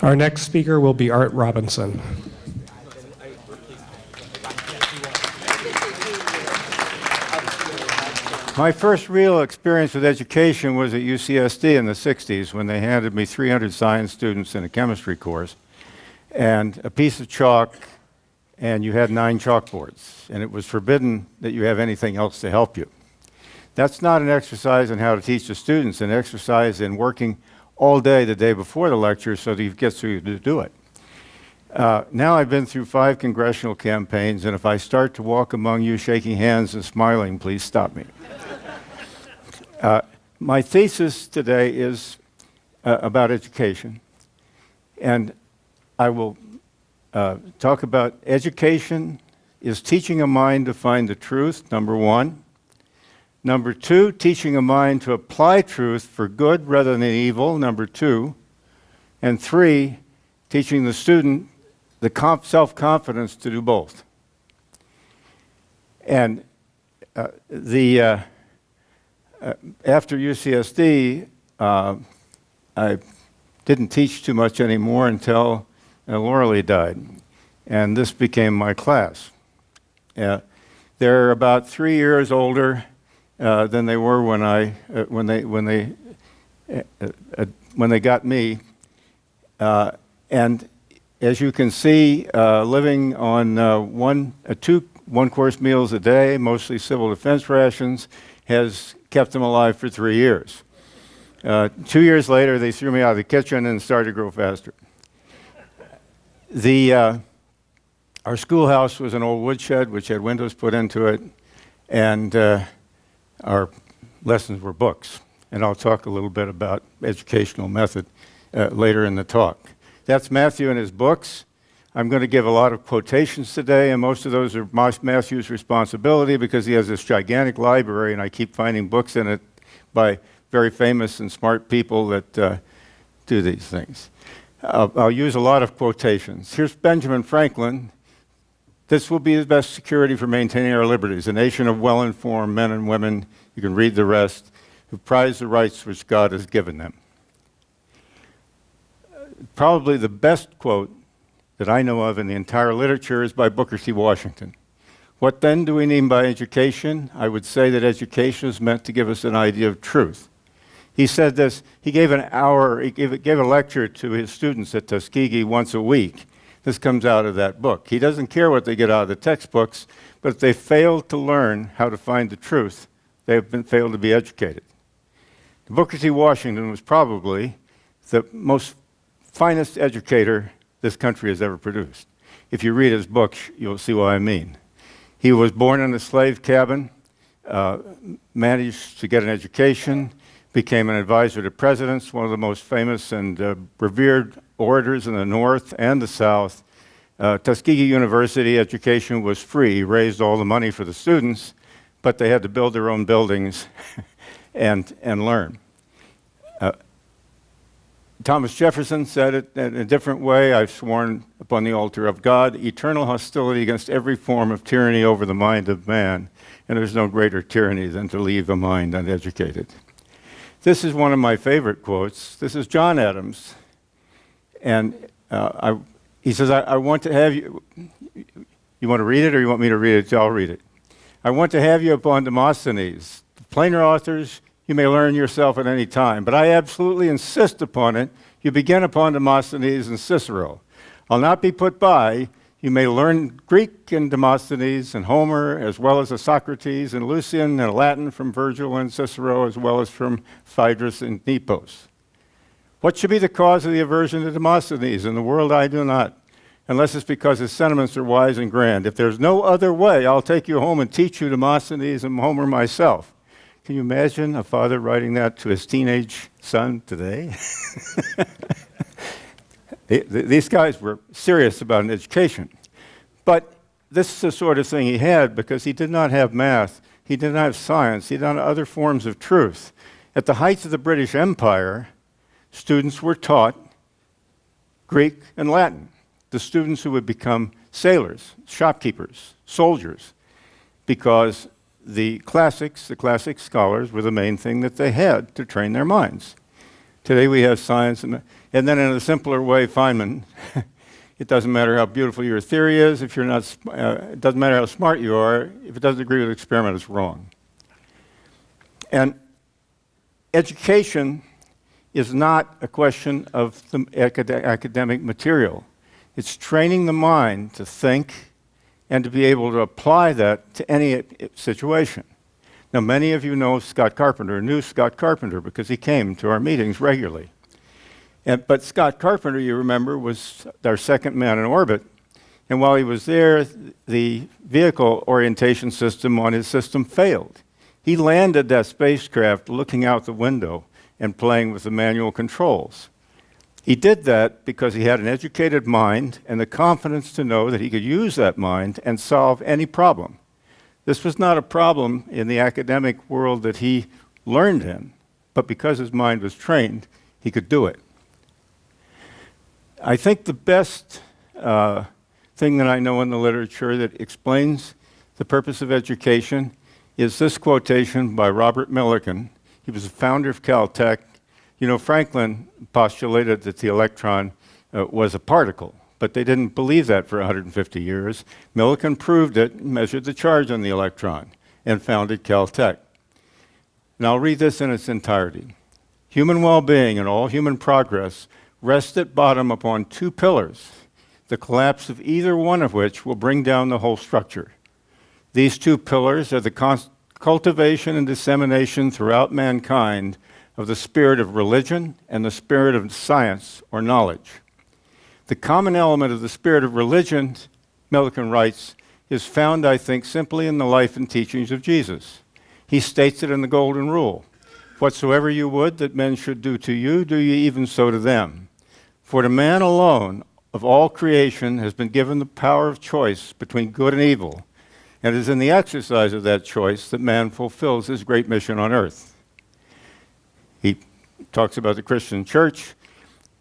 Our next speaker will be Art Robinson. My first real experience with education was at UCSD in the 60s when they handed me 300 science students in a chemistry course and a piece of chalk, and you had 9 chalkboards, and it was forbidden that you have anything else to help you. That's not an exercise in how to teach the students, an exercise in working all day the day before the lecture so that you get through to do it. Now I've been through 5 congressional campaigns, and if I start to walk among you shaking hands and smiling, please stop me. My thesis today is about education, and I will talk about education is teaching a mind to find the truth, number 1. Number 2, teaching a mind to apply truth for good rather than evil, number 2. And 3, teaching the student the self-confidence to do both. And after UCSD, I didn't teach too much anymore until Lauralee died, and this became my class. They're about 3 years older than they were when they got me, and as you can see, living on 2 one-course meals a day, mostly civil defense rations, has kept them alive for 3 years. 2 years later, they threw me out of the kitchen and started to grow faster. Our schoolhouse was an old woodshed which had windows put into it, and our lessons were books. And I'll talk a little bit about educational method later in the talk. That's Matthew and his books. I'm going to give a lot of quotations today, and most of those are Matthew's responsibility because he has this gigantic library, and I keep finding books in it by very famous and smart people that do these things. I'll use a lot of quotations. Here's Benjamin Franklin. This will be the best security for maintaining our liberties, a nation of well-informed men and women, you can read the rest, who prize the rights which God has given them. Probably the best quote that I know of in the entire literature is by Booker T. Washington. What then do we mean by education? I would say that education is meant to give us an idea of truth. He said this, he gave a lecture to his students at Tuskegee once a week. This comes out of that book. He doesn't care what they get out of the textbooks, but if they fail to learn how to find the truth, they have failed to be educated. Booker T. Washington was probably the most finest educator this country has ever produced. If you read his books, you'll see what I mean. He was born in a slave cabin, managed to get an education, became an advisor to presidents, one of the most famous and revered orators in the North and the South. Tuskegee University education was free, raised all the money for the students, but they had to build their own buildings and learn. Thomas Jefferson said it in a different way. I've sworn upon the altar of God, eternal hostility against every form of tyranny over the mind of man. And there's no greater tyranny than to leave a mind uneducated. This is one of my favorite quotes. This is John Adams. And he says, I want to have you, you want to read it or you want me to read it? I'll read it. I want to have you upon Demosthenes. The plainer authors, you may learn yourself at any time, but I absolutely insist upon it. You begin upon Demosthenes and Cicero. I'll not be put by. You may learn Greek and Demosthenes and Homer, as well as a Socrates and Lucian, and Latin from Virgil and Cicero, as well as from Phaedrus and Nepos. What should be the cause of the aversion to Demosthenes? In the world I do not, unless it's because his sentiments are wise and grand. If there's no other way, I'll take you home and teach you Demosthenes and Homer myself. Can you imagine a father writing that to his teenage son today? These guys were serious about an education. But this is the sort of thing he had because he did not have math, he did not have science, he did not have other forms of truth. At the height of the British Empire, students were taught Greek and Latin. The students who would become sailors, shopkeepers, soldiers, because the classic scholars were the main thing that they had to train their minds. Today we have science, And then in a simpler way, Feynman, it doesn't matter how beautiful your theory is, if you're not, it doesn't matter how smart you are, if it doesn't agree with the experiment, it's wrong. And education is not a question of the academic material. It's training the mind to think and to be able to apply that to any situation. Now, many of you know Scott Carpenter, knew Scott Carpenter because he came to our meetings regularly. But Scott Carpenter, you remember, was our second man in orbit. And while he was there, the vehicle orientation system on his system failed. He landed that spacecraft looking out the window and playing with the manual controls. He did that because he had an educated mind and the confidence to know that he could use that mind and solve any problem. This was not a problem in the academic world that he learned in, but because his mind was trained, he could do it. I think the best thing that I know in the literature that explains the purpose of education is this quotation by Robert Millikan. He was the founder of Caltech. You know, Franklin postulated that the electron was a particle, but they didn't believe that for 150 years. Millikan proved it, measured the charge on the electron, and founded Caltech. And I'll read this in its entirety. Human well-being and all human progress rest at bottom upon two pillars, the collapse of either one of which will bring down the whole structure. These two pillars are the cultivation and dissemination throughout mankind of the spirit of religion and the spirit of science or knowledge. The common element of the spirit of religion, Millikan writes, is found, I think, simply in the life and teachings of Jesus. He states it in the Golden Rule. Whatsoever you would that men should do to you, do ye even so to them. For to man alone of all creation has been given the power of choice between good and evil, and it is in the exercise of that choice that man fulfills his great mission on earth. He talks about the Christian church.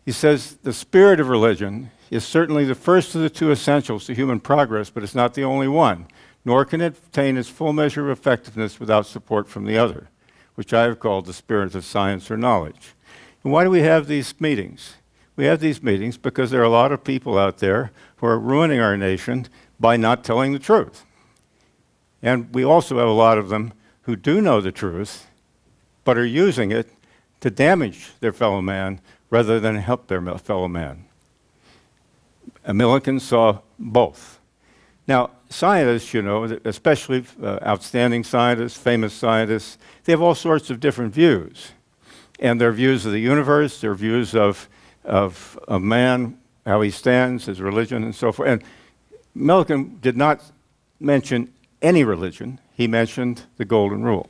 He says the spirit of religion is certainly the first of the two essentials to human progress, but it's not the only one, nor can it attain its full measure of effectiveness without support from the other, which I have called the spirit of science or knowledge. And why do we have these meetings? We have these meetings because there are a lot of people out there who are ruining our nation by not telling the truth. And we also have a lot of them who do know the truth, but are using it to damage their fellow man rather than help their fellow man. Millikan saw both. Now, scientists, you know, especially outstanding scientists, famous scientists, they have all sorts of different views. And their views of the universe, their views of man, how he stands, his religion, and so forth. And Millikan did not mention any religion. He mentioned the Golden Rule.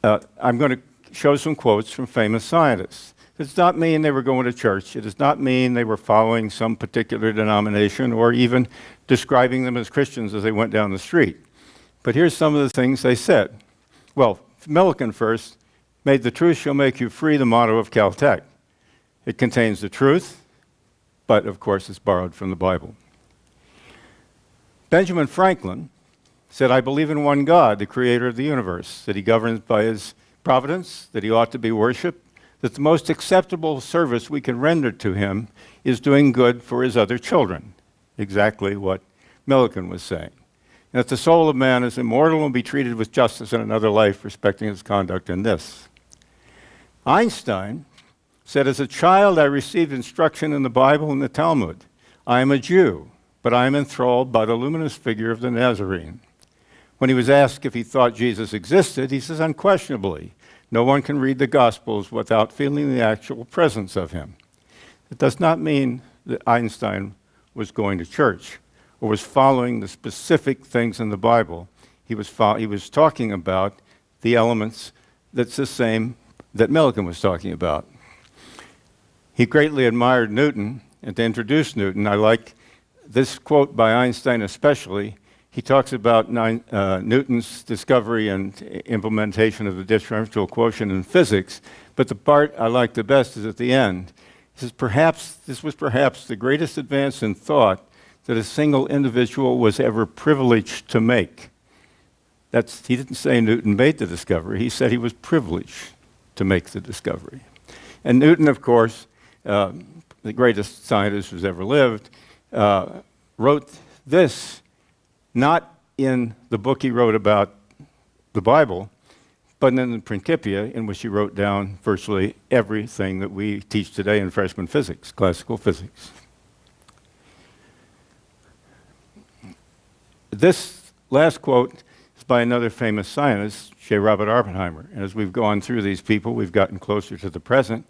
I'm going to show some quotes from famous scientists. It does not mean they were going to church. It does not mean they were following some particular denomination or even describing them as Christians as they went down the street. But here's some of the things they said. Well, Millikan first made "the truth shall make you free" the motto of Caltech. It contains the truth, but of course it's borrowed from the Bible. Benjamin Franklin said, "I believe in one God, the creator of the universe, that he governs by his providence, that he ought to be worshipped, that the most acceptable service we can render to him is doing good for his other children." Exactly what Millikan was saying. And that the soul of man is immortal and will be treated with justice in another life, respecting his conduct in this. Einstein said, "As a child, I received instruction in the Bible and the Talmud. I am a Jew, but I am enthralled by the luminous figure of the Nazarene." When he was asked if he thought Jesus existed, he says, "Unquestionably. No one can read the Gospels without feeling the actual presence of him." It does not mean that Einstein was going to church or was following the specific things in the Bible. He was talking about the elements that's the same that Millikan was talking about. He greatly admired Newton, and to introduce Newton, I like this quote by Einstein especially. He talks about Newton's discovery and implementation of the differential quotient in physics, but the part I like the best is at the end. He says, this was perhaps the greatest advance in thought that a single individual was ever privileged to make. He didn't say Newton made the discovery, he said he was privileged to make the discovery. And Newton, of course, the greatest scientist who's ever lived, wrote this not in the book he wrote about the Bible, but in the Principia, in which he wrote down virtually everything that we teach today in freshman physics, classical physics. This last quote is by another famous scientist, J. Robert Oppenheimer. And as we've gone through these people, we've gotten closer to the present.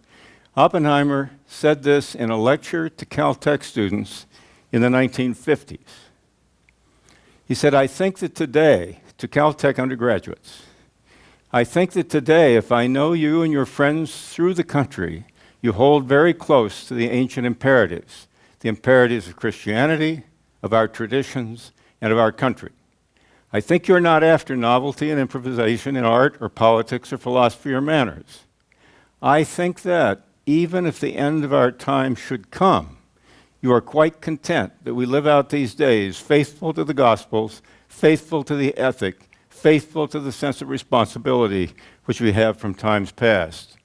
Oppenheimer said this in a lecture to Caltech students in the 1950s. He said, I think that today, to Caltech undergraduates, I think that today, if I know you and your friends through the country, you hold very close to the ancient imperatives, the imperatives of Christianity, of our traditions, and of our country. I think you're not after novelty and improvisation in art or politics or philosophy or manners. I think that, even if the end of our time should come, you are quite content that we live out these days faithful to the Gospels, faithful to the ethic, faithful to the sense of responsibility which we have from times past.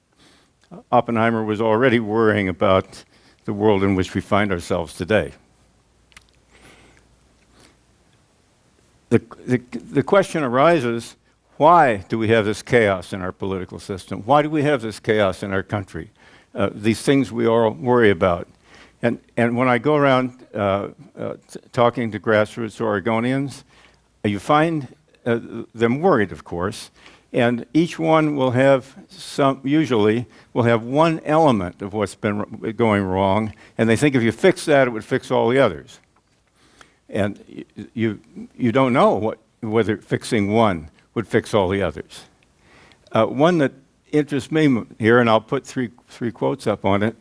Oppenheimer was already worrying about the world in which we find ourselves today. The question arises, why do we have this chaos in our political system? Why do we have this chaos in our country? These things we all worry about. And when I go around talking to grassroots Oregonians, you find them worried, of course, and each one will have usually will have one element of what's been going wrong, and they think if you fix that, it would fix all the others. And you don't know whether fixing one would fix all the others. One that interests me here, and I'll put three quotes up on it,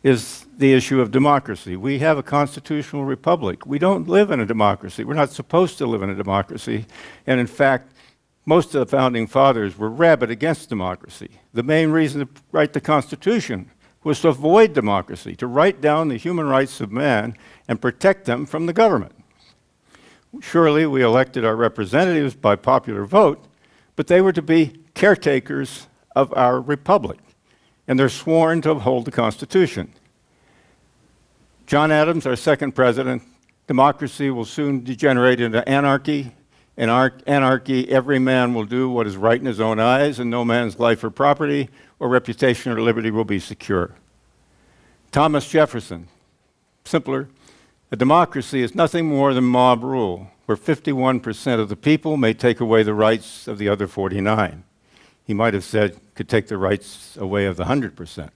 is the issue of democracy. We have a constitutional republic. We don't live in a democracy. We're not supposed to live in a democracy. And in fact, most of the founding fathers were rabid against democracy. The main reason to write the Constitution was to avoid democracy, to write down the human rights of man and protect them from the government. Surely we elected our representatives by popular vote, but they were to be caretakers of our republic, and they're sworn to uphold the Constitution. John Adams, our second president, democracy will soon degenerate into anarchy. In anarchy, every man will do what is right in his own eyes, and no man's life or property or reputation or liberty will be secure. Thomas Jefferson, simpler, a democracy is nothing more than mob rule, where 51% of the people may take away the rights of the other 49. He might have said, could take the rights away of the 100%.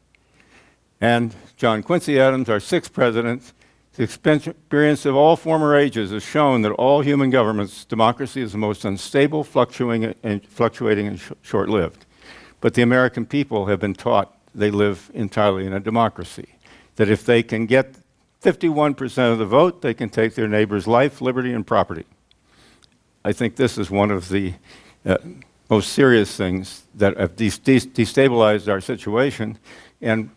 And John Quincy Adams, our sixth president, the experience of all former ages has shown that all human governments, democracy is the most unstable, fluctuating, and short-lived. But the American people have been taught they live entirely in a democracy, that if they can get 51% of the vote, they can take their neighbor's life, liberty, and property. I think this is one of the most serious things that have destabilized our situation. And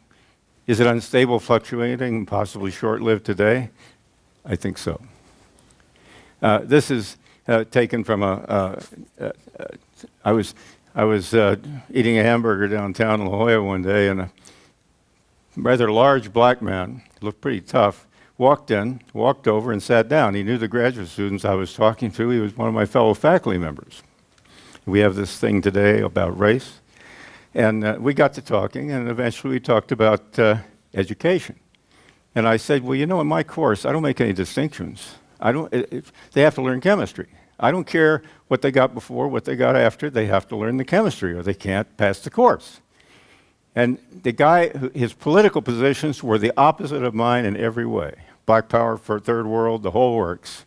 is it unstable, fluctuating, and possibly short-lived today? I think so. This is taken from I was eating a hamburger downtown in La Jolla one day, and a rather large black man, looked pretty tough, walked over and sat down. He knew the graduate students I was talking to. He was one of my fellow faculty members. We have this thing today about race. And we got to talking, and eventually we talked about education. And I said, well, you know, in my course, I don't make any distinctions. They have to learn chemistry. I don't care what they got before, what they got after. They have to learn the chemistry, or they can't pass the course. And the guy, his political positions were the opposite of mine in every way. Black power for third world, the whole works.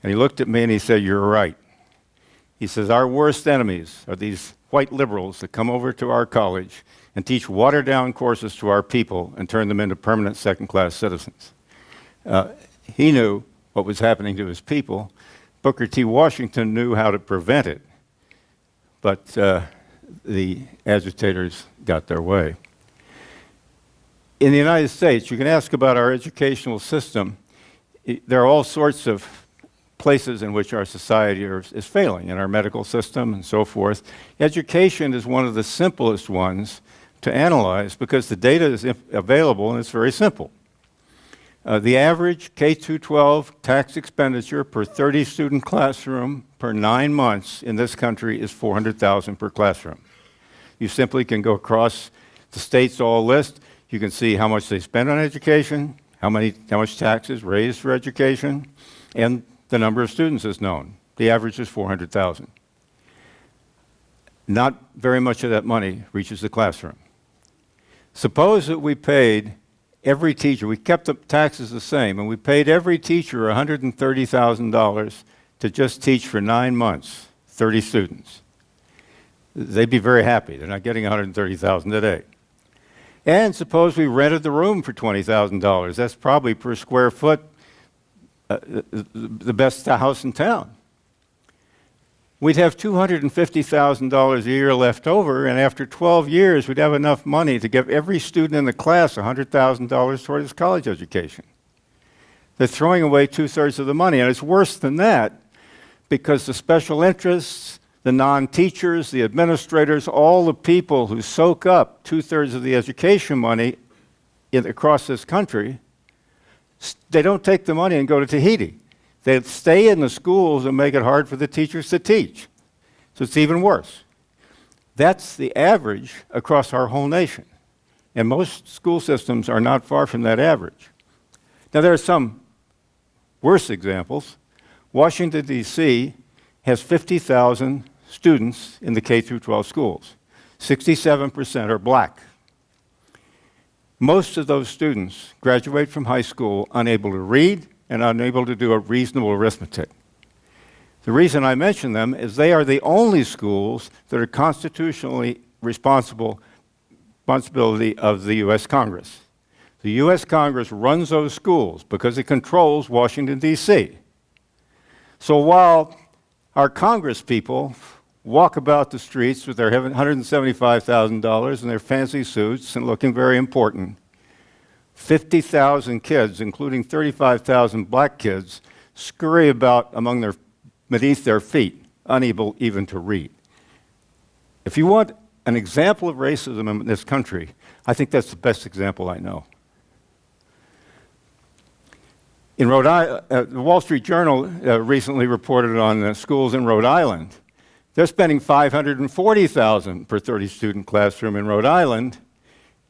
And he looked at me and he said, you're right. He says, our worst enemies are these white liberals that come over to our college and teach watered-down courses to our people and turn them into permanent second-class citizens. He knew what was happening to his people. Booker T. Washington knew how to prevent it, but the agitators got their way. In the United States, you can ask about our educational system. There are all sorts of places in which our society is failing, in our medical system and so forth. Education is one of the simplest ones to analyze because the data is available and it's very simple. The average K-12 tax expenditure per 30-student classroom per 9 months in this country is $400,000 per classroom. You simply can go across the states all list. You can see how much they spend on education, how much taxes raised for education, and the number of students is known. The average is 400,000. Not very much of that money reaches the classroom. Suppose that we paid every teacher, we kept the taxes the same, and we paid every teacher $130,000 to just teach for 9 months, 30 students. They'd be very happy. They're not getting $130,000 a day. And suppose we rented the room for $20,000. That's probably per square foot the best house in town. We'd have $250,000 a year left over, and after 12 years, we'd have enough money to give every student in the class $100,000 toward his college education. They're throwing away 2/3 of the money, and it's worse than that because the special interests, the non-teachers, the administrators, all the people who soak up 2/3 of the education money across this country, they don't take the money and go to Tahiti. They stay in the schools and make it hard for the teachers to teach. So it's even worse. That's the average across our whole nation. And most school systems are not far from that average. Now, there are some worse examples. Washington, D.C. has 50,000 students in the K-12 schools. 67% are black. Most of those students graduate from high school unable to read and unable to do a reasonable arithmetic. The reason I mention them is they are the only schools that are constitutionally responsibility of the U.S. Congress. The U.S. Congress runs those schools because it controls Washington, D.C. So while our Congress people walk about the streets with their $175,000 and their fancy suits and looking very important, 50,000 kids, including 35,000 black kids, scurry about beneath their feet, unable even to read. If you want an example of racism in this country, I think that's the best example I know. In Rhode Island, the Wall Street Journal recently reported on schools in Rhode Island. They're spending $540,000 per 30-student classroom in Rhode Island,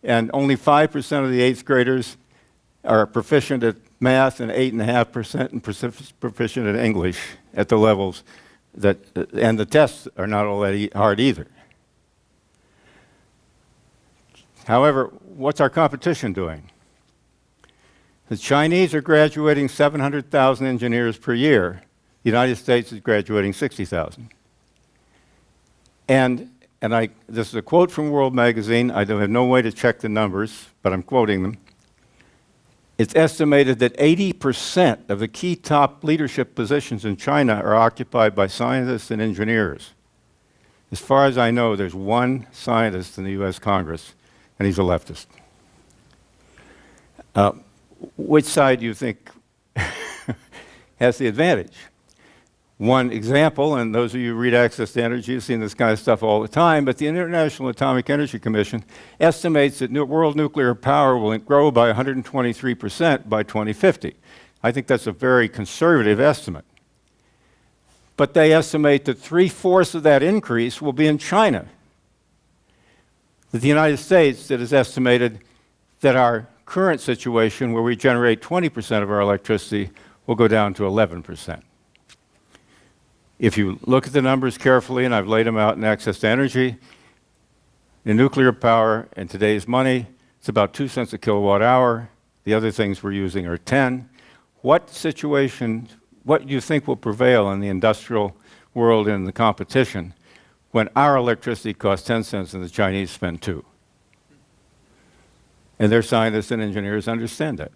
and only 5% of the 8th graders are proficient at math and 8.5% proficient at English at the levels that, and the tests are not all that hard either. However, what's our competition doing? The Chinese are graduating 700,000 engineers per year. The United States is graduating 60,000. This is a quote from World Magazine. I have no way to check the numbers, but I'm quoting them. It's estimated that 80% of the key top leadership positions in China are occupied by scientists and engineers. As far as I know, there's one scientist in the U.S. Congress, and he's a leftist. Which side do you think has the advantage? One example, and those of you who read Access to Energy have seen this kind of stuff all the time, but the International Atomic Energy Commission estimates that world nuclear power will grow by 123% by 2050. I think that's a very conservative estimate. But they estimate that 3/4 of that increase will be in China. That the United States, that is estimated that our current situation, where we generate 20% of our electricity, will go down to 11%. If you look at the numbers carefully, and I've laid them out in Access to Energy, in nuclear power and today's money, it's about 2 cents a kilowatt hour. The other things we're using are 10. What do you think will prevail in the industrial world and the competition when our electricity costs 10 cents and the Chinese spend 2? And their scientists and engineers understand that.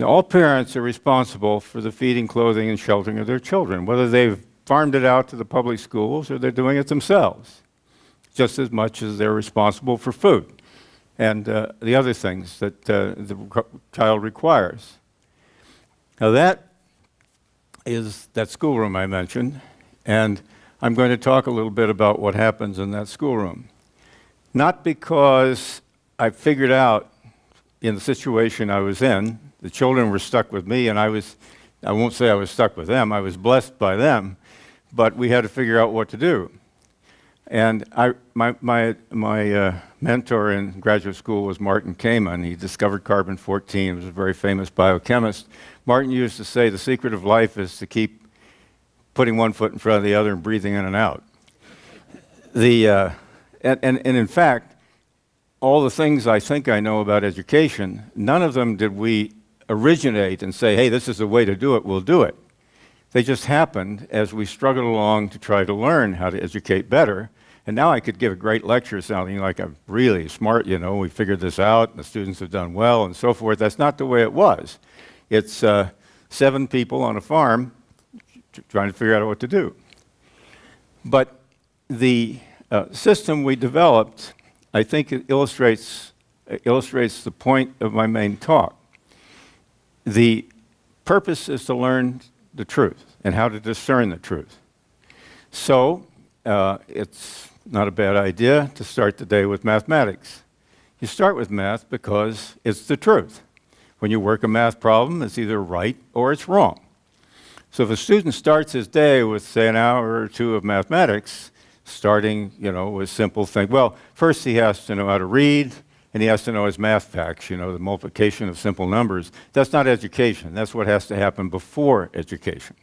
Now, all parents are responsible for the feeding, clothing, and sheltering of their children, whether they've farmed it out to the public schools or they're doing it themselves, just as much as they're responsible for food and the other things that the child requires. Now, that is that schoolroom I mentioned, and I'm going to talk a little bit about what happens in that schoolroom. Not because I figured out in the situation I was in, the children were stuck with me, and I won't say I was stuck with them, I was blessed by them, but we had to figure out what to do. And my mentor in graduate school was Martin Kamen. He discovered carbon-14. He was a very famous biochemist. Martin used to say the secret of life is to keep putting one foot in front of the other and breathing in and out. And in fact, all the things I think I know about education, none of them did we originate and say, hey, this is the way to do it, we'll do it. They just happened as we struggled along to try to learn how to educate better. And now I could give a great lecture sounding like I'm really smart, we figured this out, and the students have done well, and so forth. That's not the way it was. It's 7 people on a farm trying to figure out what to do. But the system we developed, I think it illustrates the point of my main talk. The purpose is to learn the truth and how to discern the truth. So it's not a bad idea to start the day with mathematics. You start with math because it's the truth. When you work a math problem, it's either right or it's wrong. So if a student starts his day with, say, an hour or 2 of mathematics, starting, with simple things, well, first he has to know how to read, and he has to know his math facts, the multiplication of simple numbers. That's not education. That's what has to happen before education.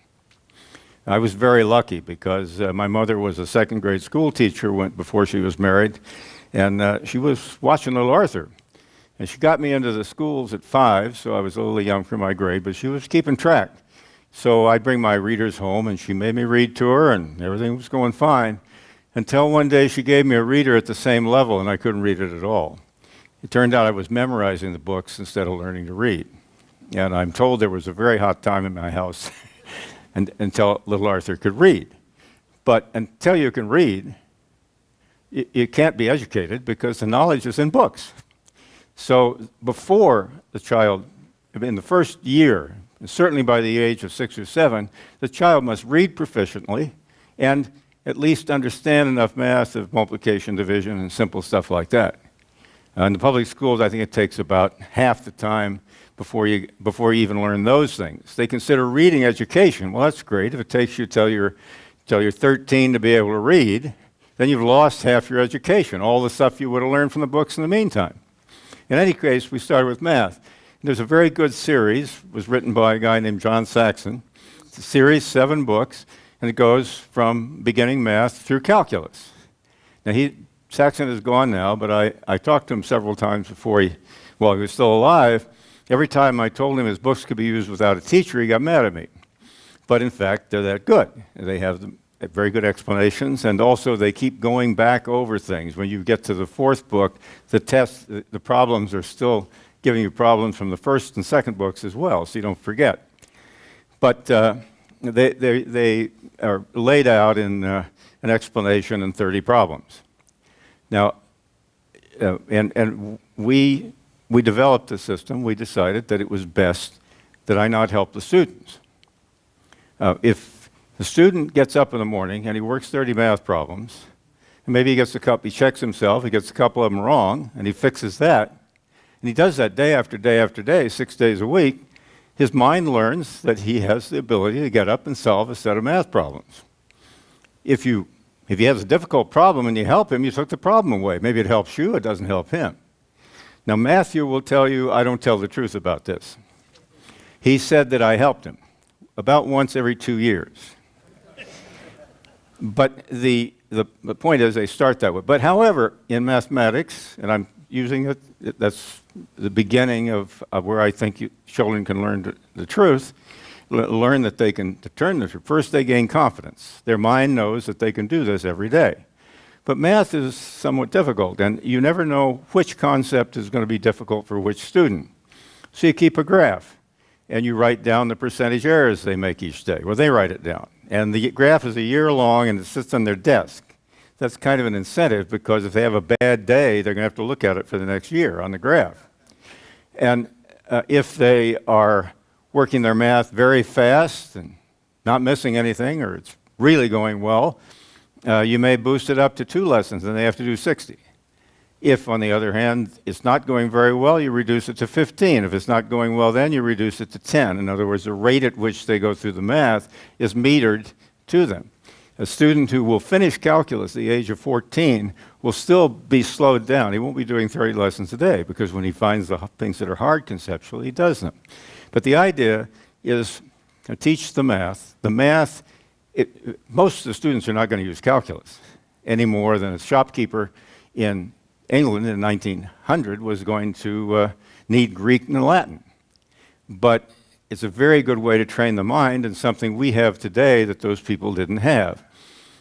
I was very lucky because my mother was a 2nd grade school teacher before she was married, and she was watching little Arthur. And she got me into the schools at 5, so I was a little young for my grade, but she was keeping track. So I'd bring my readers home, and she made me read to her, and everything was going fine, until one day she gave me a reader at the same level, and I couldn't read it at all. It turned out I was memorizing the books instead of learning to read. And I'm told there was a very hot time in my house until little Arthur could read. But until you can read, you can't be educated because the knowledge is in books. So before the child, in the first year, and certainly by the age of 6 or 7, the child must read proficiently and at least understand enough math of multiplication, division, and simple stuff like that. In the public schools, I think it takes about half the time before you even learn those things. They consider reading education. Well, that's great. If it takes you till you're 13 to be able to read, then you've lost half your education, all the stuff you would have learned from the books in the meantime. In any case, we started with math. There's a very good series, was written by a guy named John Saxon. It's a series, 7 books, and it goes from beginning math through calculus. Now, Saxon is gone now, but I talked to him several times while he was still alive. Every time I told him his books could be used without a teacher, he got mad at me. But in fact, they're that good. They have very good explanations, and also they keep going back over things. When you get to the 4th book, the problems are still giving you problems from the 1st and 2nd books as well, so you don't forget. But they are laid out in an explanation and 30 problems. Now, and we developed a system. We decided that it was best that I not help the students. If the student gets up in the morning and he works 30 math problems, and maybe he checks himself, he gets a couple of them wrong, and he fixes that, and he does that day after day after day, 6 days a week, his mind learns that he has the ability to get up and solve a set of math problems. If he has a difficult problem and you help him, you took the problem away. Maybe it helps you, it doesn't help him. Now, Matthew will tell you I don't tell the truth about this. He said that I helped him about once every 2 years. But the point is they start that way. But however, in mathematics, and I'm using it, that's the beginning of where I think children can learn the truth, learn that they can discern the truth. First, they gain confidence. Their mind knows that they can do this every day. But math is somewhat difficult, and you never know which concept is going to be difficult for which student. So you keep a graph, and you write down the percentage errors they make each day. Well, they write it down. And the graph is a year long, and it sits on their desk. That's kind of an incentive, because if they have a bad day, they're going to have to look at it for the next year on the graph. And if they are working their math very fast and not missing anything, or it's really going well, you may boost it up to 2 lessons, and they have to do 60. If, on the other hand, it's not going very well, you reduce it to 15. If it's not going well, then you reduce it to 10. In other words, the rate at which they go through the math is metered to them. A student who will finish calculus at the age of 14 will still be slowed down. He won't be doing 30 lessons a day, because when he finds the things that are hard conceptually, he does them. But the idea is to teach the math. The math, most of the students are not going to use calculus any more than a shopkeeper in England in 1900 was going to need Greek and Latin. But it's a very good way to train the mind, and something we have today that those people didn't have.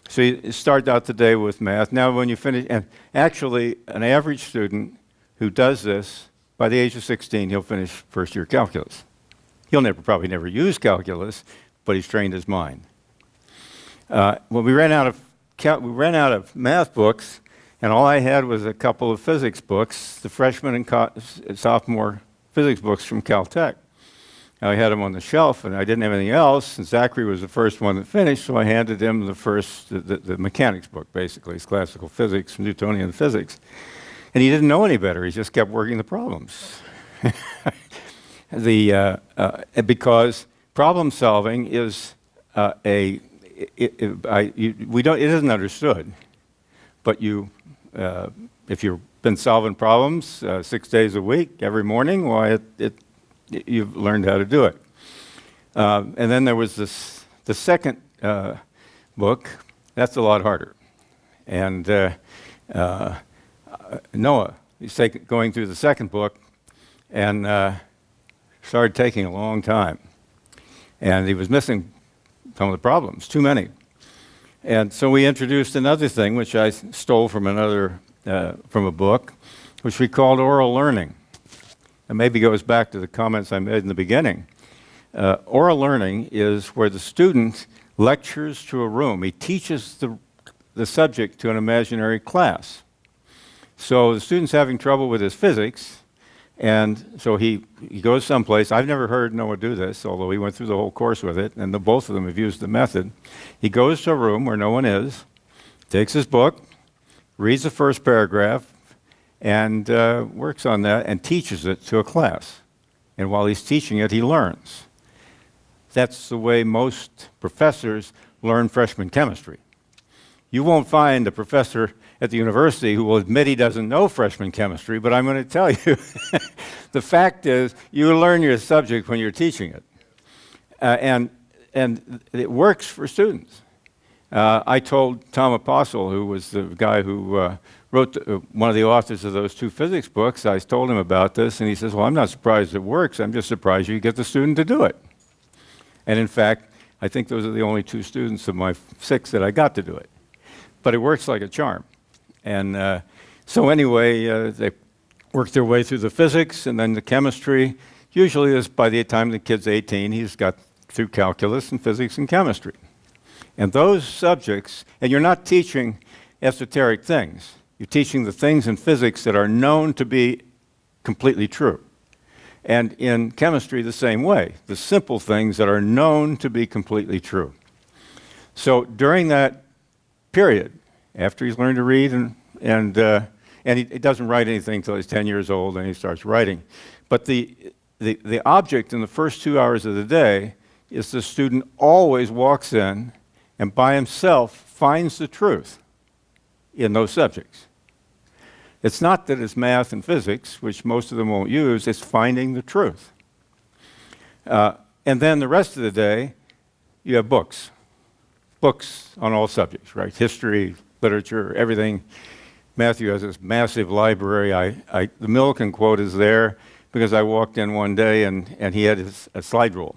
So you start out the day with math. Now when you finish, and actually an average student who does this, by the age of 16, he'll finish first year calculus. He'll probably never use calculus, but he's trained his mind. When we ran out of math books, and all I had was a couple of physics books, the freshman and sophomore physics books from Caltech. I had them on the shelf, and I didn't have anything else, and Zachary was the first one that finished, so I handed him the mechanics book, basically. It's classical physics, Newtonian physics. And he didn't know any better. He just kept working the problems. Because problem solving is it isn't understood, but if you've been solving problems 6 days a week, every morning, why you've learned how to do it. And then there was the second book. That's a lot harder. And Noah, he's going through the second book, and started taking a long time. And he was missing some of the problems, too many. And so we introduced another thing, which I stole from from a book, which we called oral learning. And maybe goes back to the comments I made in the beginning. Oral learning is where the student lectures to a room. He teaches the subject to an imaginary class. So the student's having trouble with his physics, and so he goes someplace. I've never heard Noah do this, although he went through the whole course with it, and both of them have used the method. He goes to a room where no one is, takes his book, reads the first paragraph, and works on that and teaches it to a class. And while he's teaching it, he learns. That's the way most professors learn freshman chemistry. You won't find a professor at the university who will admit he doesn't know freshman chemistry, but I'm going to tell you, the fact is, you learn your subject when you're teaching it. And it works for students. I told Tom Apostle, who was the guy who wrote one of the authors of those two physics books, I told him about this, and he says, well, I'm not surprised it works. I'm just surprised you get the student to do it. And in fact, I think those are the only two students of my 6 that I got to do it. But it works like a charm. And so anyway, they work their way through the physics and then the chemistry. Usually by the time the kid's 18, he's got through calculus and physics and chemistry. And those subjects, and you're not teaching esoteric things. You're teaching the things in physics that are known to be completely true. And in chemistry, the same way. The simple things that are known to be completely true. So during that period, after he's learned to read, and he doesn't write anything until he's 10 years old, and he starts writing. But the object in the first 2 hours of the day is the student always walks in and by himself finds the truth in those subjects. It's not that it's math and physics, which most of them won't use, it's finding the truth. And then the rest of the day, you have books. Books on all subjects, right? History, literature, everything. Matthew has this massive library. The Millikan quote is there because I walked in one day and he had a slide rule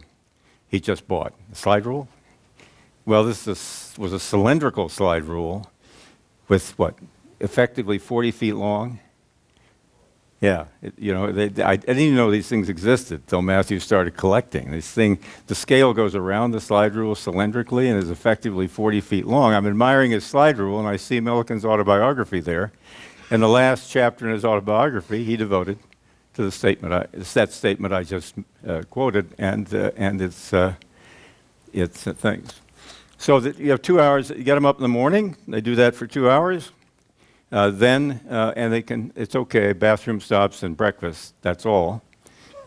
he just bought. A slide rule? Well, this was a cylindrical slide rule with what? Effectively 40 feet long. Yeah, I didn't even know these things existed until Matthew started collecting. The scale goes around the slide rule cylindrically and is effectively 40 feet long. I'm admiring his slide rule, and I see Millikan's autobiography there. And the last chapter in his autobiography, he devoted to that statement I just quoted, and its things. So that you have 2 hours. You get them up in the morning. They do that for 2 hours. And it's okay, bathroom stops and breakfast, that's all.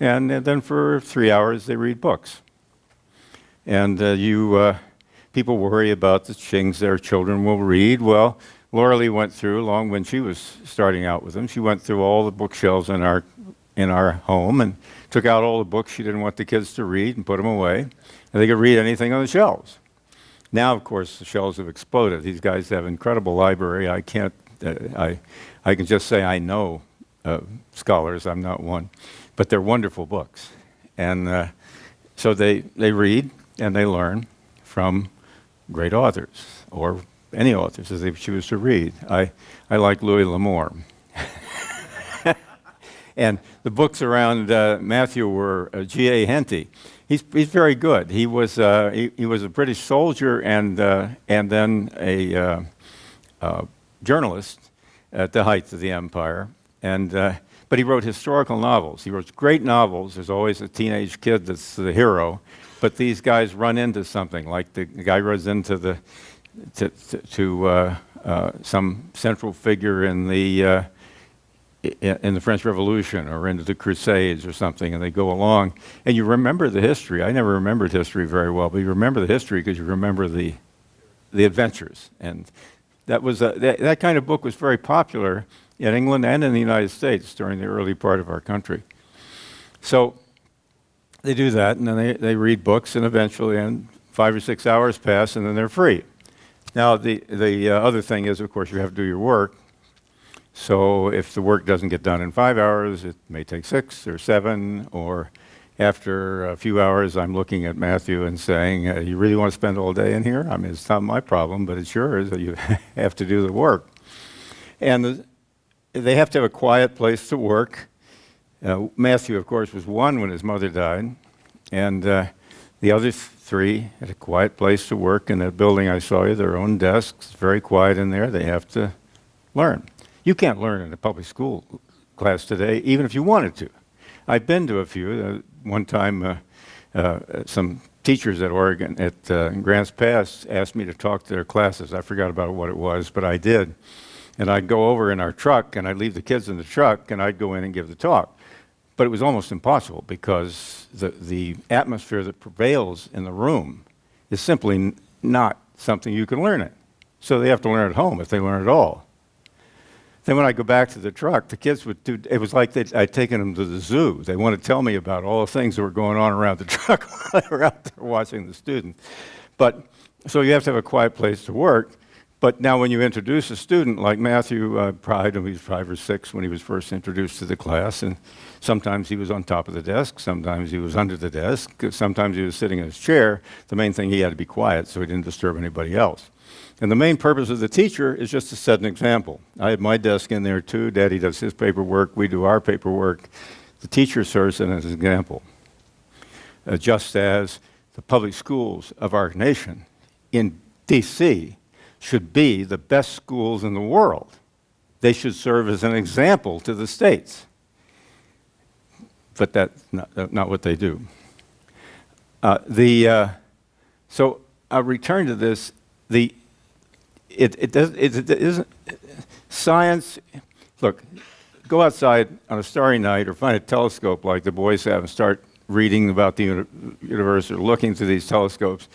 And then for 3 hours, they read books. And people worry about the things their children will read. Well, Laura Lee went through, along when she was starting out with them, she went through all the bookshelves in our home and took out all the books she didn't want the kids to read and put them away. And they could read anything on the shelves. Now, of course, the shelves have exploded. These guys have an incredible library. I can just say I know scholars. I'm not one. But they're wonderful books. And so they read and they learn from great authors, or any authors as they choose to read. I like Louis L'Amour. And the books around Matthew were G.A. Henty. He's very good. He was a British soldier and then a journalist at the height of the empire. But he wrote historical novels. He wrote great novels. There's always a teenage kid that's the hero. But these guys run into something, like the guy runs into some central figure in the French Revolution or into the Crusades or something, and they go along. And you remember the history. I never remembered history very well, but you remember the history because you remember the adventures. And that kind of book was very popular in England and in the United States during the early part of our country. So they do that, and then they read books, and eventually, and 5 or 6 hours pass, and then they're free. Now, the other thing is, of course, you have to do your work. So if the work doesn't get done in 5 hours, it may take 6 or 7, or after a few hours, I'm looking at Matthew and saying, you really want to spend all day in here? I mean, it's not my problem, but it's yours. You have to do the work. And they have to have a quiet place to work. Matthew, of course, was 1 when his mother died, and the other 3 had a quiet place to work in that building I saw you, their own desks. It's very quiet in there. They have to learn. You can't learn in a public school class today, even if you wanted to. I've been to a few. One time, some teachers at Oregon, at Grants Pass, asked me to talk to their classes. I forgot about what it was, but I did. And I'd go over in our truck, and I'd leave the kids in the truck, and I'd go in and give the talk. But it was almost impossible because the atmosphere that prevails in the room is simply not something you can learn in. So they have to learn at home if they learn at all. Then when I go back to the truck, the kids would do, it was like I'd taken them to the zoo. They want to tell me about all the things that were going on around the truck while they were out there watching the students. But, so you have to have a quiet place to work. But now when you introduce a student like Matthew Pride, when he was 5 or 6 when he was first introduced to the class, and sometimes he was on top of the desk, sometimes he was under the desk, sometimes he was sitting in his chair. The main thing, he had to be quiet so he didn't disturb anybody else. And the main purpose of the teacher is just to set an example. I have my desk in there too. Daddy does his paperwork. We do our paperwork. The teacher serves as an example. Just as the public schools of our nation in D.C. should be the best schools in the world. They should serve as an example to the states. But that's not what they do. So I'll return to this. It isn't science. Look, go outside on a starry night or find a telescope like the boys have and start reading about the universe or looking through these telescopes.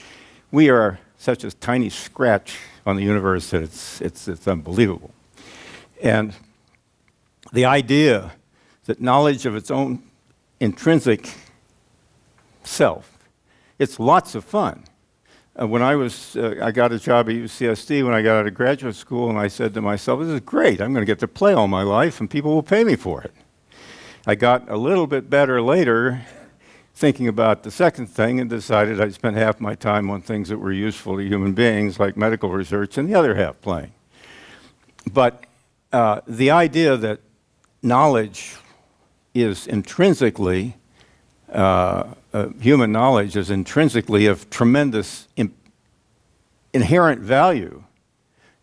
We are such a tiny scratch on the universe that it's unbelievable. And the idea that knowledge of its own intrinsic self, it's lots of fun. When I got a job at UCSD when I got out of graduate school, and I said to myself, this is great. I'm going to get to play all my life, and people will pay me for it. I got a little bit better later, thinking about the second thing, and decided I'd spend half my time on things that were useful to human beings, like medical research, and the other half playing. But the idea that knowledge is intrinsically human knowledge is intrinsically of tremendous inherent value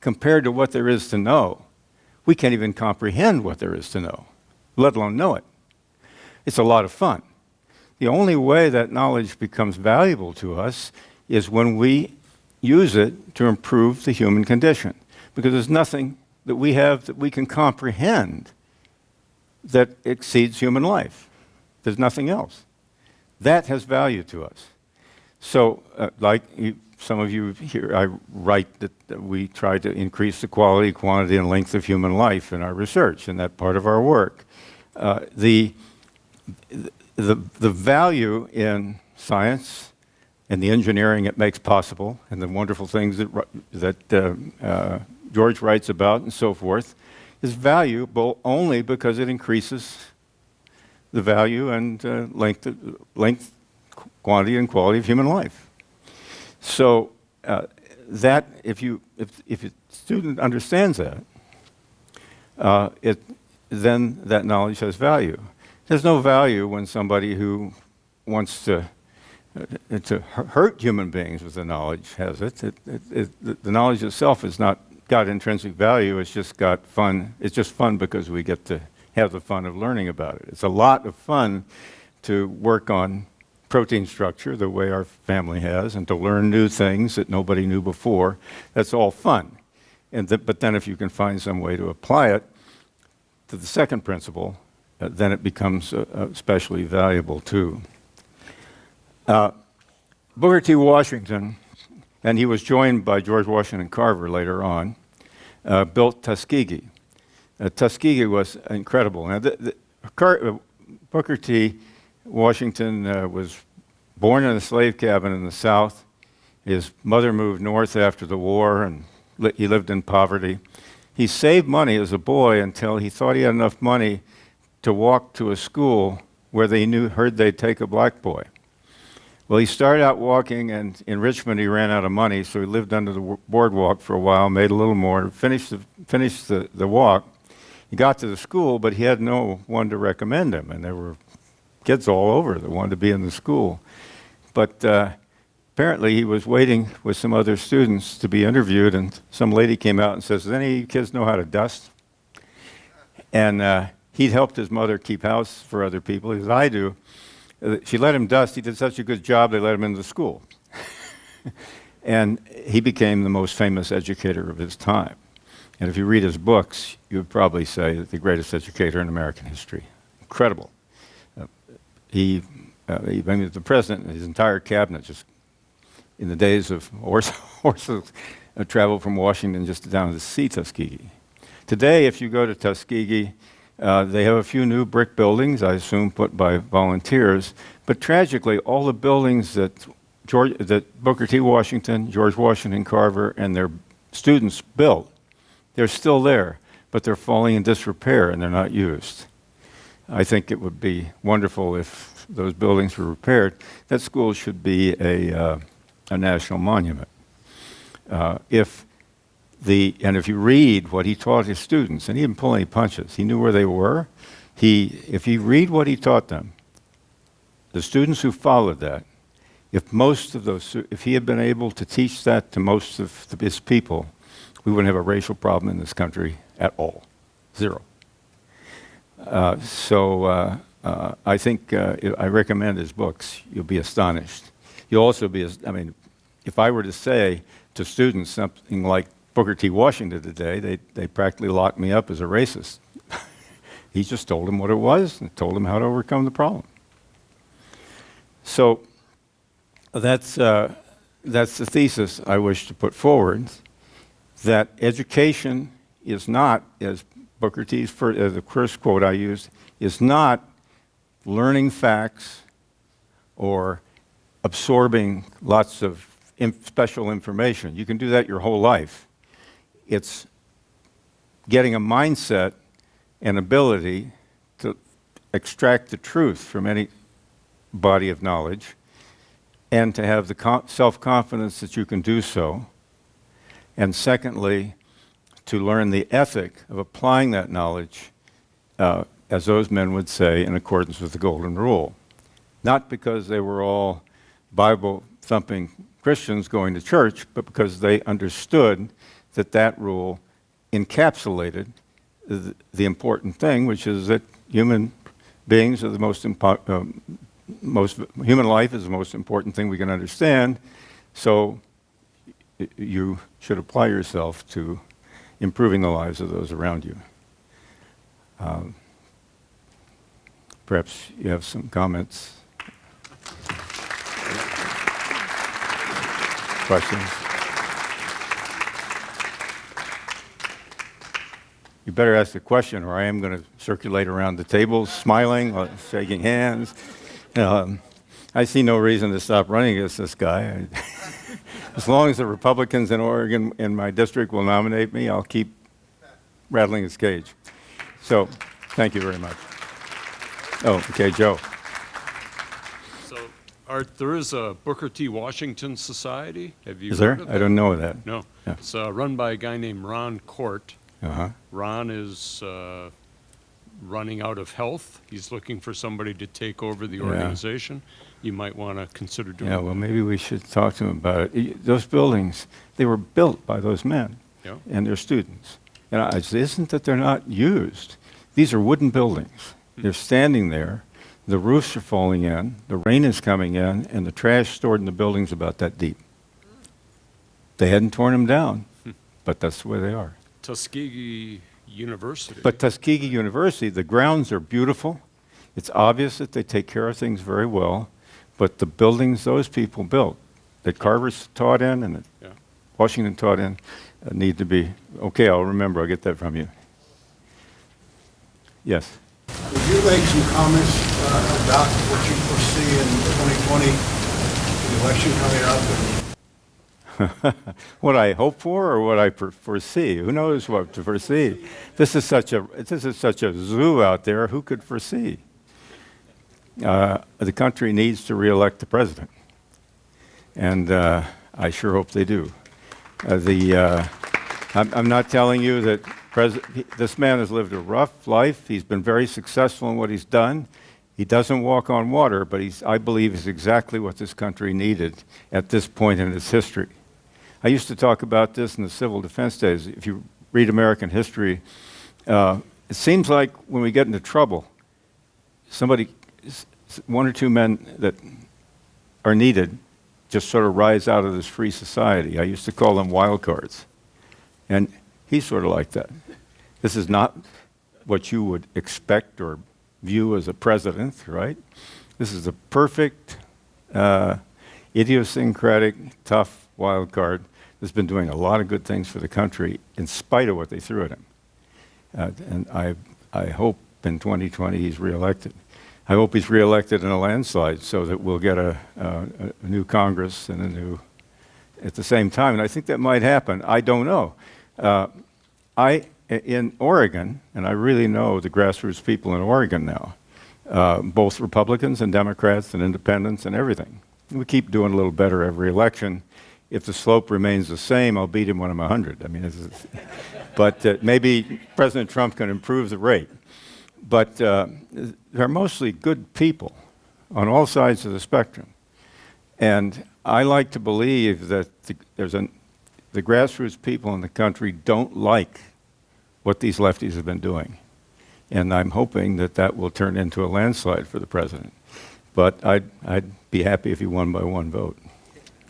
compared to what there is to know. We can't even comprehend what there is to know, let alone know it. It's a lot of fun. The only way that knowledge becomes valuable to us is when we use it to improve the human condition, because there's nothing that we have that we can comprehend that exceeds human life. There's nothing else. That has value to us. So, some of you here, I write that we try to increase the quality, quantity, and length of human life in our research, in that part of our work. The value in science and the engineering it makes possible, and the wonderful things that George writes about and so forth, is valuable only because it increases the value and length, quantity, and quality of human life. So that if a student understands that, then that knowledge has value. There's no value when somebody who wants to hurt human beings with the knowledge has it. The knowledge itself has not got intrinsic value. It's just got fun. It's just fun because we get to have the fun of learning about it. It's a lot of fun to work on protein structure the way our family has, and to learn new things that nobody knew before. That's all fun. But then if you can find some way to apply it to the second principle, then it becomes especially valuable too. Booker T. Washington, and he was joined by George Washington Carver later on, built Tuskegee. Tuskegee was incredible. Now, Booker T. Washington was born in a slave cabin in the South. His mother moved north after the war, and he lived in poverty. He saved money as a boy until he thought he had enough money to walk to a school where heard they'd take a black boy. Well, he started out walking, and in Richmond he ran out of money, so he lived under the boardwalk for a while, made a little more, finished the walk. He got to the school, but he had no one to recommend him, and there were kids all over that wanted to be in the school. But apparently he was waiting with some other students to be interviewed, and some lady came out and says, "Does any of you kids know how to dust?" And he'd helped his mother keep house for other people. He said, "I do." She let him dust. He did such a good job, they let him into the school. And he became the most famous educator of his time. And if you read his books, you would probably say that the greatest educator in American history. Incredible. He was the president and his entire cabinet, just in the days of horses, traveled from Washington just down to see Tuskegee. Today, if you go to Tuskegee, they have a few new brick buildings, I assume put by volunteers, but tragically, all the buildings that Booker T. Washington, George Washington Carver, and their students built, they're still there, but they're falling in disrepair and they're not used. I think it would be wonderful if those buildings were repaired. That school should be a national monument. If you read what he taught his students, and he didn't pull any punches, he knew where they were. If you read what he taught them, the students who followed that, if he had been able to teach that to most of his people, we wouldn't have a racial problem in this country at all. Zero. I think I recommend his books. You'll be astonished. You'll also be, if I were to say to students something like Booker T. Washington today, they practically locked me up as a racist. He just told them what it was and told them how to overcome the problem. So that's the thesis I wish to put forward, that education is not, as Booker T's the first quote I used, is not learning facts or absorbing lots of special information. You can do that your whole life. It's getting a mindset and ability to extract the truth from any body of knowledge, and to have the self-confidence that you can do so. And secondly, to learn the ethic of applying that knowledge, as those men would say, in accordance with the Golden Rule. Not because they were all Bible-thumping Christians going to church, but because they understood that rule encapsulated the important thing, which is that human beings are the human life is the most important thing we can understand. So you should apply yourself to improving the lives of those around you. Perhaps you have some comments, questions. You better ask the question, or I am going to circulate around the table, smiling, shaking hands. I see no reason to stop running against this guy. As long as the Republicans in Oregon in my district will nominate me, I'll keep rattling his cage. So, thank you very much. Oh, okay, Joe. So, Art, there is a Booker T. Washington Society. Have you Is there? heard of I that? don't know that. No. Yeah. It's run by a guy named Ron Court. Uh-huh. Ron is running out of health. He's looking for somebody to take over the organization. You might want to consider doing Yeah, well, maybe we should talk to him about it. Those buildings, they were built by those men and their students. And it isn't that they're not used. These are wooden buildings. They're standing there. The roofs are falling in. The rain is coming in. And the trash stored in the building's about that deep. They hadn't torn them down, but that's the way they are. Tuskegee University. But Tuskegee University, the grounds are beautiful. It's obvious that they take care of things very well. But the buildings those people built, that Carver's taught in and that Washington taught in, need to be, okay, I'll remember, I'll get that from you. Yes? Would you make some comments about what you foresee in 2020, the election coming up? What I hope for or what I foresee? Who knows what to foresee? This is such a zoo out there. Who could foresee? The country needs to reelect the president, and I sure hope they do. I'm not telling you that this man has lived a rough life. He's been very successful in what he's done. He doesn't walk on water, but I believe he's exactly what this country needed at this point in its history. I used to talk about this in the civil defense days. If you read American history, it seems like when we get into trouble, one or two men that are needed just sort of rise out of this free society. I used to call them wild cards. And he's sort of like that. This is not what you would expect or view as a president, right? This is a perfect, idiosyncratic, tough wild card that's been doing a lot of good things for the country in spite of what they threw at him. And I hope in 2020 he's reelected. I hope he's reelected in a landslide so that we'll get a new Congress and a new, at the same time. And I think that might happen. I don't know. In Oregon, and I really know the grassroots people in Oregon now, both Republicans and Democrats and independents and everything. We keep doing a little better every election. If the slope remains the same, I'll beat him when I'm 100. I mean, but maybe President Trump can improve the rate. But they're mostly good people on all sides of the spectrum. And I like to believe that the grassroots people in the country don't like what these lefties have been doing. And I'm hoping that that will turn into a landslide for the president. But I'd be happy if he won by one vote.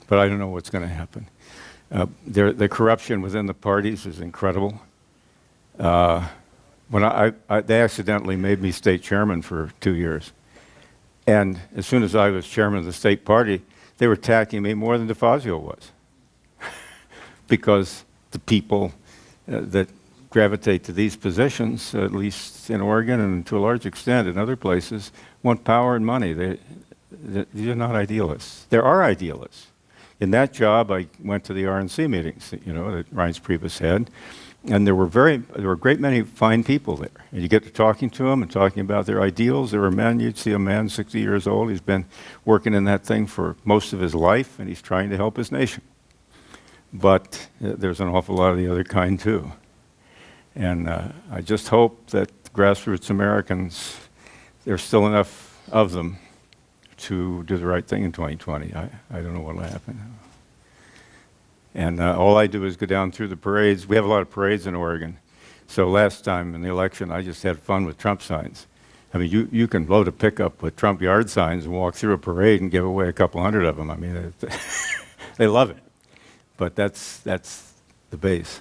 But I don't know what's going to happen. The corruption within the parties is incredible. When they accidentally made me state chairman for 2 years. And as soon as I was chairman of the state party, they were attacking me more than DeFazio was. Because the people that gravitate to these positions, at least in Oregon and to a large extent in other places, want power and money. They're not idealists. There are idealists. In that job, I went to the RNC meetings, that Reince Priebus had, and there were a great many fine people there. And you get to talking to them and talking about their ideals. There were men, you'd see a man 60 years old, he's been working in that thing for most of his life, and he's trying to help his nation. But there's an awful lot of the other kind, too. And I just hope that grassroots Americans, there's still enough of them to do the right thing in 2020. I don't know what will happen. And all I do is go down through the parades. We have a lot of parades in Oregon. So last time in the election, I just had fun with Trump signs. I mean, you can load a pickup with Trump yard signs and walk through a parade and give away a couple hundred of them. I mean, they love it. But that's the base.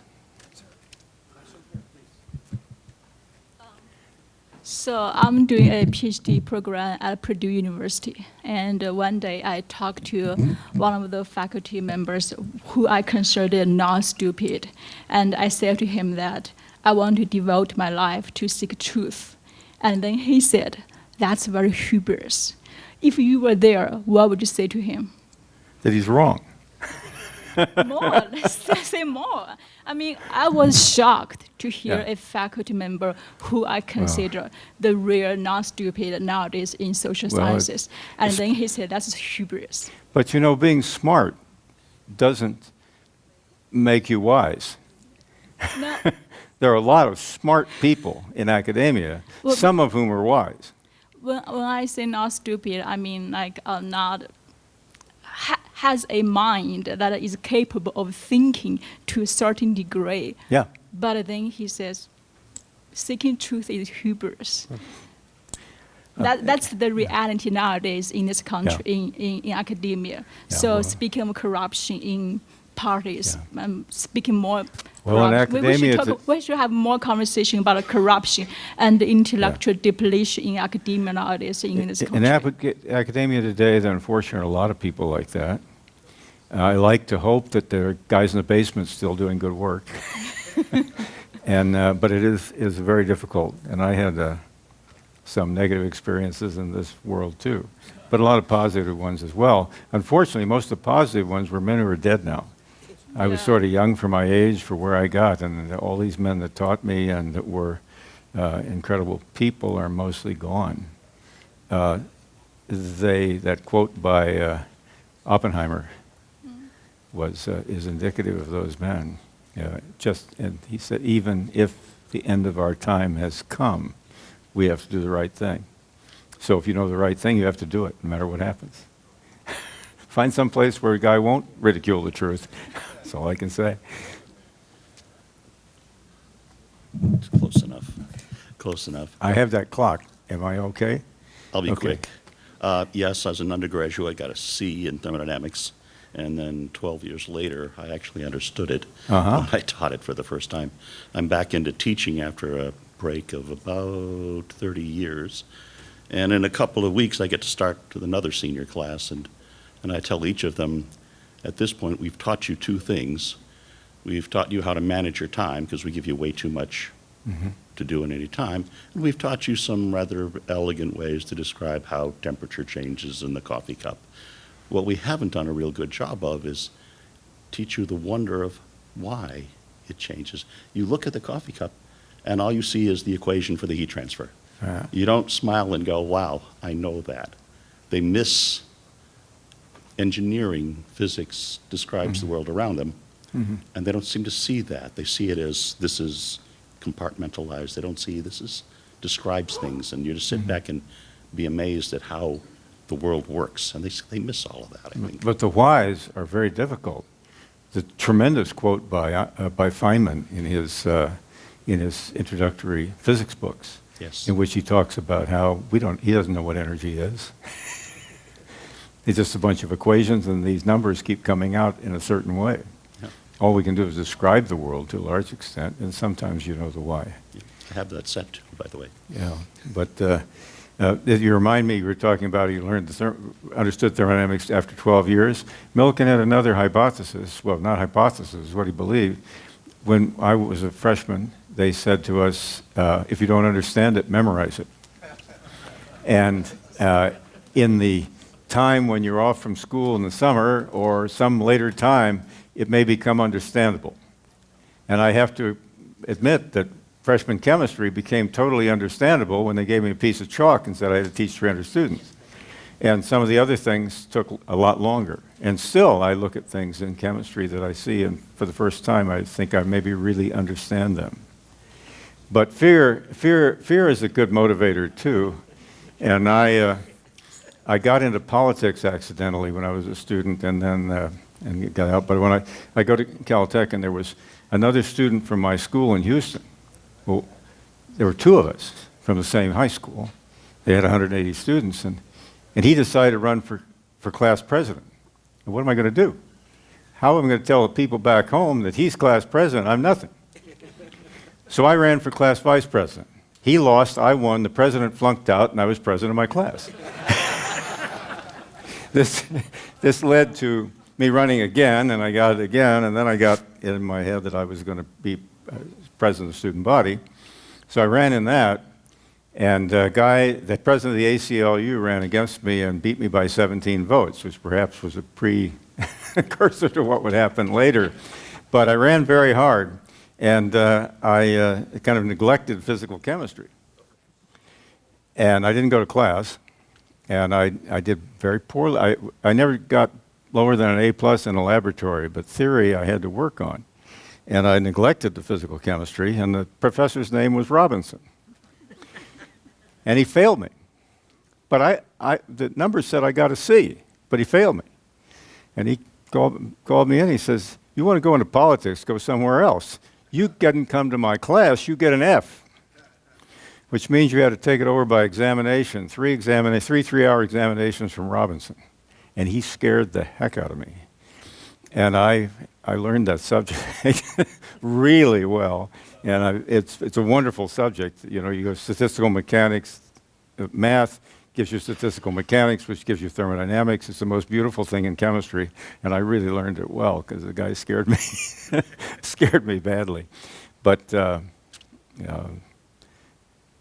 So I'm doing a PhD program at Purdue University, and one day I talked to one of the faculty members who I considered not stupid, and I said to him that I want to devote my life to seek truth. And then he said, "That's very hubris. If you were there, what would you say to him?" That he's wrong. More, let's say more. I mean, I was shocked to hear Yeah. a faculty member who I consider the real non-stupid nowadays in social Well, sciences. And then he said, that's hubris. But you know, being smart doesn't make you wise. No, There are a lot of smart people in academia, Well, some of whom are wise. when I say not stupid, I mean like not has a mind that is capable of thinking to a certain degree. Yeah. But then he says, seeking truth is hubris. That's the reality nowadays in this country, in academia. Yeah, So well- speaking of corruption in parties, speaking more. Well, in corruption. academia, We should have more conversation about corruption and intellectual depletion in academia nowadays in this country. In academia today, there unfortunately are a lot of people like that. I like to hope that there are guys in the basement still doing good work. But it is very difficult. And I had some negative experiences in this world too, but a lot of positive ones as well. Unfortunately, most of the positive ones were men who are dead now. I was Yeah. sort of young for my age, for where I got, and all these men that taught me and that were incredible people are mostly gone. That quote by Oppenheimer is indicative of those men. And he said, even if the end of our time has come, we have to do the right thing. So if you know the right thing, you have to do it, no matter what happens. Find some place where a guy won't ridicule the truth. That's all I can say. It's close enough. Close enough. I have that clock. Am I okay? I'll be Okay. quick. Yes, as an undergraduate, I got a C in thermodynamics, and then 12 years later, I actually understood it Uh-huh. when I taught it for the first time. I'm back into teaching after a break of about 30 years, and in a couple of weeks, I get to start with another senior class, and I tell each of them, at this point, we've taught you two things. We've taught you how to manage your time, because we give you way too much to do in any time. And we've taught you some rather elegant ways to describe how temperature changes in the coffee cup. What we haven't done a real good job of is teach you the wonder of why it changes. You look at the coffee cup, and all you see is the equation for the heat transfer. Yeah. You don't smile and go, wow, I know that. They miss engineering, physics describes the world around them, and they don't seem to see that. They see it as this is compartmentalized. They don't see this is describes things, and you just sit back and be amazed at how the world works, and they miss all of that, I think. But the whys are very difficult. The tremendous quote by Feynman in his introductory physics books, Yes. in which he talks about how he doesn't know what energy is. It's just a bunch of equations, and these numbers keep coming out in a certain way. Yeah. All we can do is describe the world to a large extent, and sometimes you know the why. I have that set too, by the way. Yeah, but you remind me, you were talking about you understood thermodynamics after 12 years. Millikan had another hypothesis, well, not hypothesis, what he believed. When I was a freshman, they said to us, if you don't understand it, memorize it. And in the time when you're off from school in the summer or some later time, it may become understandable. And I have to admit that freshman chemistry became totally understandable when they gave me a piece of chalk and said I had to teach 300 students. And some of the other things took a lot longer. And still, I look at things in chemistry that I see, and for the first time, I think I maybe really understand them. But fear is a good motivator too. And I got into politics accidentally when I was a student, and then and got out. But when I go to Caltech, and there was another student from my school in Houston. Well, there were two of us from the same high school. They had 180 students, and he decided to run for class president. And what am I going to do? How am I going to tell the people back home that he's class president? I'm nothing. So I ran for class vice president. He lost, I won, the president flunked out, and I was president of my class. This led to me running again, and I got it again, and then I got it in my head that I was going to be president of the student body. So I ran in that, and the president of the ACLU ran against me and beat me by 17 votes, which perhaps was a precursor to what would happen later. But I ran very hard, and I kind of neglected physical chemistry. And I didn't go to class, and I did very poorly. I never got lower than an A+ in a laboratory, but theory I had to work on. And I neglected the physical chemistry, and the professor's name was Robinson. And he failed me. But the numbers said I got a C, but he failed me. And he called me in, he says, "You want to go into politics, go somewhere else. You didn't come to my class, you get an F." Which means you had to take it over by examination, three 3-hour examinations from Robinson. And he scared the heck out of me. And I learned that subject really well. And it's a wonderful subject. You know, you go statistical mechanics, math gives you statistical mechanics, which gives you thermodynamics. It's the most beautiful thing in chemistry. And I really learned it well because the guy scared me, scared me badly. But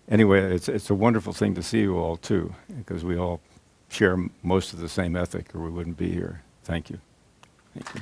anyway, it's a wonderful thing to see you all too, because we all share most of the same ethic, or we wouldn't be here. Thank you. Thank you.